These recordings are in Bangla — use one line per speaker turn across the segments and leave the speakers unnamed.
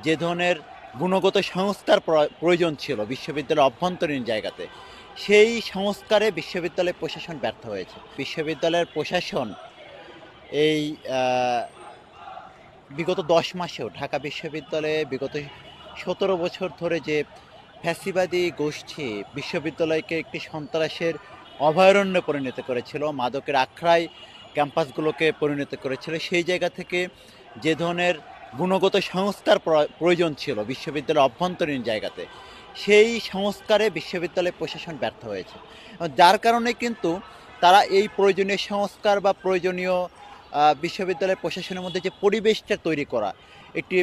যে ধরনের গুণগত সংস্কার প্রয়োজন ছিল বিশ্ববিদ্যালয়ের অভ্যন্তরীণ জায়গাতে, সেই সংস্কারে বিশ্ববিদ্যালয় প্রশাসন ব্যর্থ হয়েছে। বিশ্ববিদ্যালয়ের প্রশাসন এই বিগত ১০ মাসেও ঢাকা বিশ্ববিদ্যালয়ে বিগত ১৭ বছর ধরে যে ফ্যাসিবাদী গোষ্ঠী বিশ্ববিদ্যালয়কে একটি সন্ত্রাসের অভয়ারণ্যে পরিণত করেছিল, মাদকের আখড়ায় ক্যাম্পাসগুলোকে পরিণত করেছিল, সেই জায়গা থেকে যে ধরনের গুণগত সংস্কার প্রয়োজন ছিল বিশ্ববিদ্যালয়ের অভ্যন্তরীণ জায়গাতে, সেই সংস্কারে বিশ্ববিদ্যালয় প্রশাসন ব্যর্থ হয়েছে। যার কারণে কিন্তু তারা এই প্রয়োজনীয় সংস্কার বা প্রয়োজনীয় বিশ্ববিদ্যালয় প্রশাসনের মধ্যে যে পরিবেশটা তৈরি করা, একটি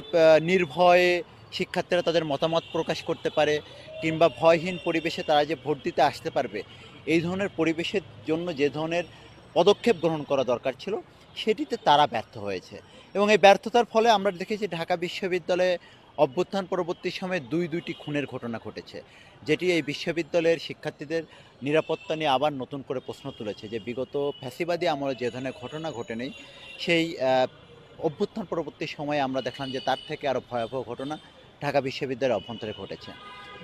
নির্ভয়ে শিক্ষার্থীরা তাদের মতামত প্রকাশ করতে পারে কিংবা ভয়হীন পরিবেশে তারা যে ভোট দিতে আসতে পারবে, এই ধরনের পরিবেশের জন্য যে ধরনের পদক্ষেপ গ্রহণ করা দরকার ছিল, সেটিতে তারা ব্যর্থ হয়েছে। এবং এই ব্যর্থতার ফলে আমরা দেখেছি ঢাকা বিশ্ববিদ্যালয়ে অভ্যুত্থান পরবর্তী সময়ে দুইটি খুনের ঘটনা ঘটেছে, যেটি এই বিশ্ববিদ্যালয়ের শিক্ষার্থীদের নিরাপত্তা নিয়ে আবার নতুন করে প্রশ্ন তুলেছে যে বিগত ফ্যাসিবাদী আমলে যে ধরনের ঘটনা ঘটেনি, সেই অভ্যুত্থান পরবর্তী সময়ে আমরা দেখলাম যে তার থেকে আরও ভয়াবহ ঘটনা ঢাকা বিশ্ববিদ্যালয়ের অভ্যন্তরে ঘটেছে।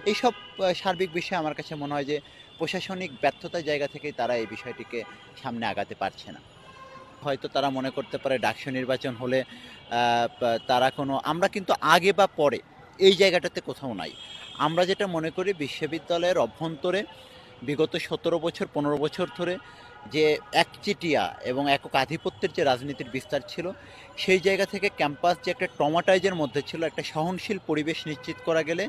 এইসব সার্বিক বিষয়ে আমার কাছে মনে হয় যে প্রশাসনিক ব্যর্থতার জায়গা থেকেই তারা এই বিষয়টিকে সামনে আগাতে পারছে না। হয়তো তারা মনে করতে পারে ডাকসু নির্বাচন হলে তারা আমরা কিন্তু আগে বা পরে এই জায়গাটাতে কোথাও নাই। আমরা যেটা মনে করি বিশ্ববিদ্যালয়ের অভ্যন্তরে বিগত ১৭ বছর ১৫ বছর ধরে যে একচেটিয়া এবং একক আধিপত্যের যে রাজনীতির বিস্তার ছিল, সেই জায়গা থেকে ক্যাম্পাস যে একটা ট্রমাটাইজের মধ্যে ছিল, একটা সহনশীল পরিবেশ নিশ্চিত করা গেলে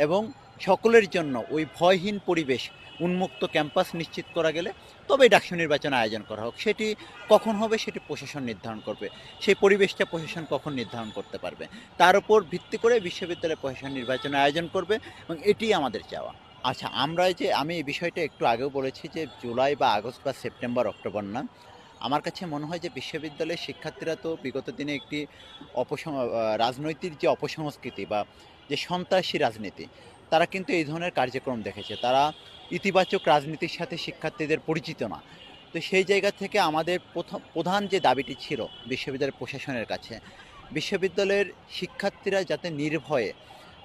এবং সকলের জন্য ওই ভয়হীন পরিবেশ, উন্মুক্ত ক্যাম্পাস নিশ্চিত করা গেলে তবেই ডাকসু নির্বাচন আয়োজন করা হোক। সেটি কখন হবে সেটি প্রশাসন নির্ধারণ করবে। সেই পরিবেশটা প্রশাসন কখন নির্ধারণ করতে পারবে, তার উপর ভিত্তি করে বিশ্ববিদ্যালয় প্রশাসন নির্বাচন আয়োজন করবে এবং এটিই আমাদের চাওয়া। আচ্ছা, আমি এই বিষয়টা একটু আগেও বলেছি যে জুলাই বা আগস্ট বা সেপ্টেম্বর অক্টোবর না। আমার কাছে মনে হয় যে বিশ্ববিদ্যালয়ের শিক্ষার্থীরা তো বিগত দিনে একটি রাজনৈতিক যে অপসংস্কৃতি বা যে সন্ত্রাসী রাজনীতি, তারা কিন্তু এই ধরনের কার্যক্রম দেখেছে। তারা ইতিবাচক রাজনীতির সাথে শিক্ষার্থীদের পরিচিত না। তো সেই জায়গা থেকে আমাদের প্রধান যে দাবিটি ছিল বিশ্ববিদ্যালয় প্রশাসনের কাছে, বিশ্ববিদ্যালয়ের শিক্ষার্থীরা যাতে নির্ভয়ে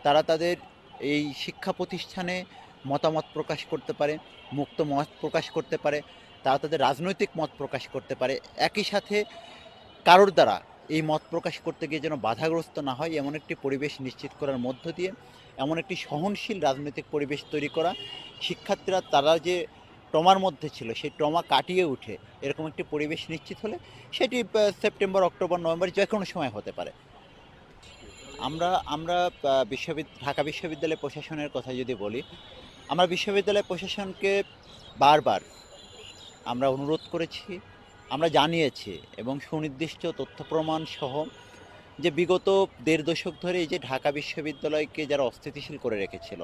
তারা তাদের এই শিক্ষা প্রতিষ্ঠানে মতামত প্রকাশ করতে পারে, মুক্ত মত প্রকাশ করতে পারে, তারা তাদের রাজনৈতিক মত প্রকাশ করতে পারে, একই সাথে কারোর দ্বারা এই মত প্রকাশ করতে গিয়ে যেন বাধাগ্রস্ত না হয়, এমন একটি পরিবেশ নিশ্চিত করার মধ্য দিয়ে এমন একটি সহনশীল রাজনৈতিক পরিবেশ তৈরি করা, শিক্ষার্থীরা তারা যে ট্রমার মধ্যে ছিল সেই ট্রমা কাটিয়ে উঠে এরকম একটি পরিবেশ নিশ্চিত হলে সেটি সেপ্টেম্বর, অক্টোবর, নভেম্বর যে কোনো সময় হতে পারে। আমরা আমরা ঢাকা বিশ্ববিদ্যালয় প্রশাসনের কথা যদি বলি, আমরা বিশ্ববিদ্যালয় প্রশাসনকে বারবার আমরা অনুরোধ করেছি, আমরা জানিয়েছি এবং সুনির্দিষ্ট তথ্য প্রমাণ সহ যে বিগত ১.৫ দশক ধরে এই যে ঢাকা বিশ্ববিদ্যালয়কে যারা অস্থিতিশীল করে রেখেছিল,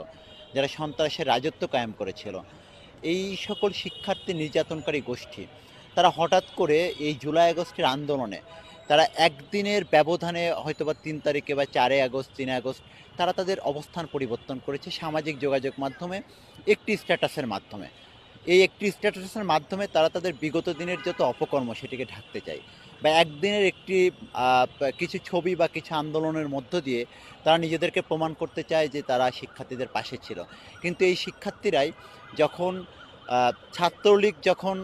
যারা সন্ত্রাসের রাজত্ব কায়েম করেছিল, এই সকল শিক্ষার্থী নির্যাতনকারী গোষ্ঠী তারা হঠাৎ করে এই জুলাই আগস্টের আন্দোলনে তারা একদিনের ব্যবধানে হয়তোবা ৩ তারিখে বা ৪ আগস্ট ৩ আগস্ট তারা তাদের অবস্থান পরিবর্তন করেছে সামাজিক যোগাযোগ মাধ্যমে, একটি স্ট্যাটাসের মাধ্যমে। এই একটি স্ট্যাটাসের মাধ্যমে তারা তাদের বিগত দিনের যত অপকর্ম সেটিকে ঢাকতে চায়, বা একদিনের একটি কিছু ছবি বা কিছু আন্দোলনের মধ্য দিয়ে তারা নিজেদেরকে প্রমাণ করতে চায় যে তারা শিক্ষার্থীদের পাশে ছিল। কিন্তু এই শিক্ষার্থীরাই যখন ছাত্রলীগ যখন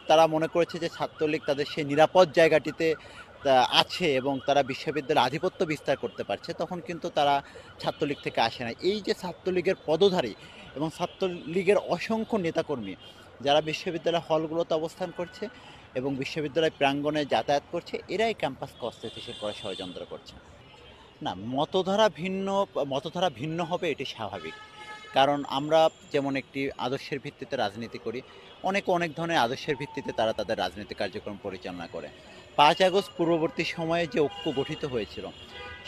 তারা মনে করেছে যে ছাত্রলীগ তাদের সেই নিরাপদ জায়গাটিতে আছে এবং তারা বিশ্ববিদ্যালয়ে আধিপত্য বিস্তার করতে পারছে, তখন কিন্তু তারা ছাত্রলীগ থেকে আসে না। এই যে ছাত্রলীগের পদধারী এবং ছাত্রলীগের অসংখ্য নেতাকর্মী যারা বিশ্ববিদ্যালয় হলগুলোতে অবস্থান করছে এবং বিশ্ববিদ্যালয় প্রাঙ্গণে যাতায়াত করছে, এরাই ক্যাম্পাসকে অস্থিতিশীল করার ষড়যন্ত্র করছে। না, মতধারা ভিন্ন হবে, এটি স্বাভাবিক। কারণ আমরা যেমন একটি আদর্শের ভিত্তিতে রাজনীতি করি, অনেক ধরনের আদর্শের ভিত্তিতে তারা তাদের রাজনৈতিক কার্যক্রম পরিচালনা করে। ৫ আগস্ট পূর্ববর্তী সময়ে যে ঐক্য গঠিত হয়েছিল,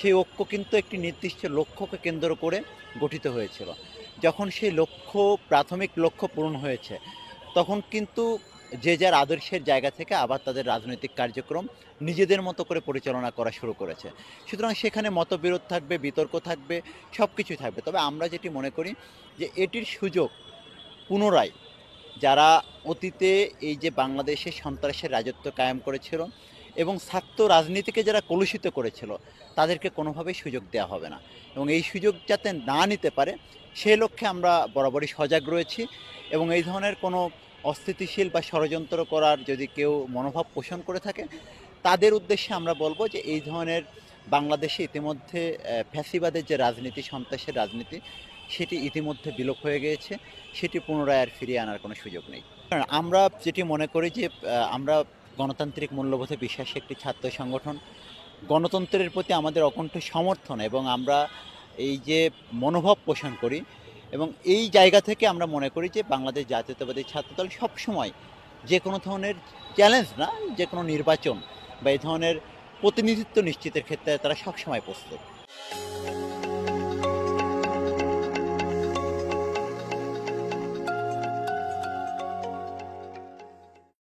সেই ঐক্য কিন্তু একটি নির্দিষ্ট লক্ষ্যকে কেন্দ্র করে গঠিত হয়েছিল। যখন সেই প্রাথমিক লক্ষ্য পূরণ হয়েছে, তখন কিন্তু যে যার আদর্শের জায়গা থেকে আবার তাদের রাজনৈতিক কার্যক্রম নিজেদের মতো করে পরিচালনা করা শুরু করেছে। সুতরাং সেখানে মতবিরোধ থাকবে, বিতর্ক থাকবে, সব কিছুই থাকবে। তবে আমরা যেটি মনে করি যে এটির সুযোগ পুনরায় যারা অতীতে এই যে বাংলাদেশে সন্ত্রাসের রাজত্ব কায়েম করেছিল এবং ছাত্র রাজনীতিকে যারা কলুষিত করেছিল তাদেরকে কোনোভাবেই সুযোগ দেওয়া হবে না, এবং এই সুযোগ যাতে না নিতে পারে সেই লক্ষ্যে আমরা বরাবরই সজাগ রয়েছি। এবং এই ধরনের কোনো অস্থিতিশীল বা ষড়যন্ত্র করার যদি কেউ মনোভাব পোষণ করে থাকে তাদের উদ্দেশ্যে আমরা বলবো যে এই ধরনের বাংলাদেশে ইতিমধ্যে ফ্যাসিবাদের যে রাজনীতি, সন্ত্রাসের রাজনীতি, সেটি ইতিমধ্যে বিলোপ হয়ে গিয়েছে, সেটি পুনরায় আর ফিরিয়ে আনার কোনো সুযোগ নেই। কারণ আমরা যেটি মনে করি যে আমরা গণতান্ত্রিক মূল্যবোধে বিশ্বাসী একটি ছাত্র সংগঠন। গণতন্ত্রের প্রতি আমাদের অকুণ্ঠ সমর্থন এবং আমরা এই যে মনোভাব পোষণ করি, এবং এই জায়গা থেকে আমরা মনে করি যে বাংলাদেশ জাতীয়তাবাদী ছাত্রদল সবসময় যে কোনো ধরনের চ্যালেঞ্জ না, যে কোনো নির্বাচন বা এই ধরনের প্রতিনিধিত্ব নিশ্চিতের ক্ষেত্রে তারা সবসময় প্রস্তুত।